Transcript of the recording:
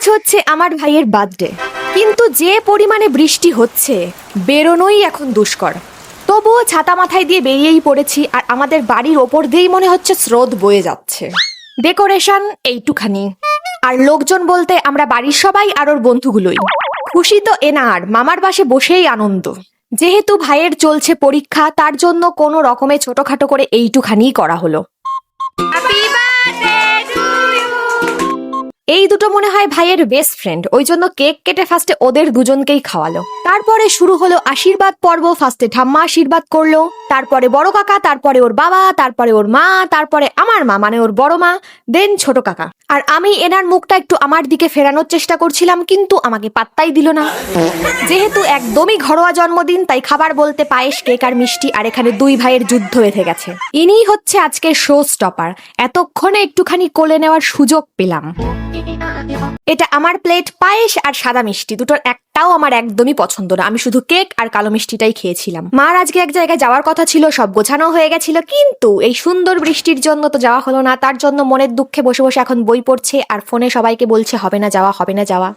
আজ হচ্ছে আমার ভাইয়ের বার্থডে, কিন্তু যে পরিমাণে বৃষ্টি হচ্ছে বেরোনোই এখন দুষ্কর। তবুও ছাতা মাথায় দিয়ে বেরিয়েই পড়েছি, আর আমাদের বাড়ির ওপর দিয়েই মনে হচ্ছে স্রোত বয়ে যাচ্ছে। ডেকোরেশন এইটুখানি, আর লোকজন বলতে আমরা বাড়ির সবাই আর ওর বন্ধুগুলোই। খুশি তো এনার, মামার বাসে বসেই আনন্দ। যেহেতু ভাইয়ের চলছে পরীক্ষা, তার জন্য কোনো রকমে ছোটখাটো করে এইটুখানিই করা হলো। এই দুটো মনে হয় ভাইয়ের বেস্ট ফ্রেন্ড, ওই জন্য কেক কেটে ফার্স্টে ওদের দুজনকেই খাওয়ালো। তারপরে শুরু হলো আশীর্বাদ পর্ব। ফার্স্টে ঠাম্মা আশীর্বাদ করলো, তারপরে বড় কাকা, তারপরে ওর বাবা, তারপরে ওর মা, তারপরে আমার মা মানে ওর বড় মা, দেন ছোট কাকা। আর আমি এনার মুখটা একটু আমার দিকে ফেরানোর চেষ্টা করছিলাম, কিন্তু আমাকে পাত্তাই দিল না। যেহেতু একদমই ঘরোয়া জন্মদিন, তাই খাবার বলতে পায়েস, কেক আর মিষ্টি, আর এখানে দুই ভাইয়ের যুদ্ধ বেঁধে গেছে। ইনিই হচ্ছে আজকের শো স্টপার। এতক্ষণে একটুখানি কোলে নেওয়ার সুযোগ পেলাম। এটা আমার প্লেট পায়েস আর সাদা মিষ্টি, দুটোর একটাও আমার একদমই পছন্দ না। আমি শুধু কেক আর কালো মিষ্টিটাই খেয়েছিলাম। মার আজকে এক জায়গায় যাওয়ার কথা ছিল, সব গোছানো হয়ে গেছিল, কিন্তু এই সুন্দর বৃষ্টির জন্য তো যাওয়া হলো না। তার জন্য মনের দুঃখে বসে বসে এখন বই পড়ছে আর ফোনে সবাইকে বলছে হবে না যাওয়া, হবে না যাওয়া।